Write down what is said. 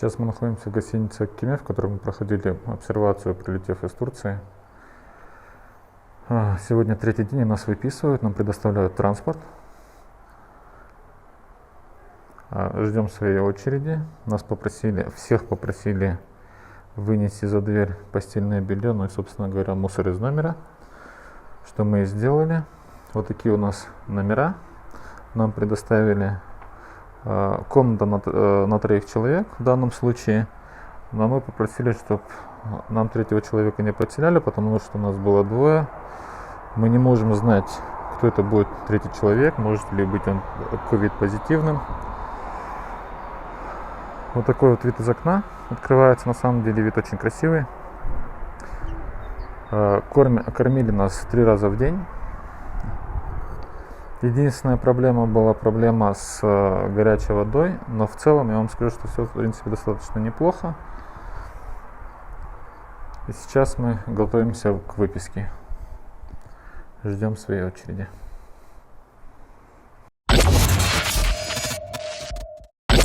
Сейчас мы находимся в гостинице «Акиме», в которой мы проходили обсервацию, прилетев из Турции. Сегодня третий день, и нас выписывают, нам предоставляют транспорт. Ждем своей очереди. Всех попросили вынести за дверь постельное белье, ну и, собственно говоря, мусор из номера, что мы и сделали. Вот такие у нас номера. Нам предоставили комната на 3 человек в данном случае, но мы попросили, чтобы нам 3-го человека не подселяли, потому что у нас было 2. Мы не можем знать, кто это будет 3-й человек, может ли быть он ковид-позитивным. Вот такой вот вид из окна открывается, на самом деле вид очень красивый. Кормили нас 3 раза в день. Единственная проблема была с горячей водой, но в целом я вам скажу, что все в принципе достаточно неплохо. И сейчас мы готовимся к выписке. Ждем своей очереди.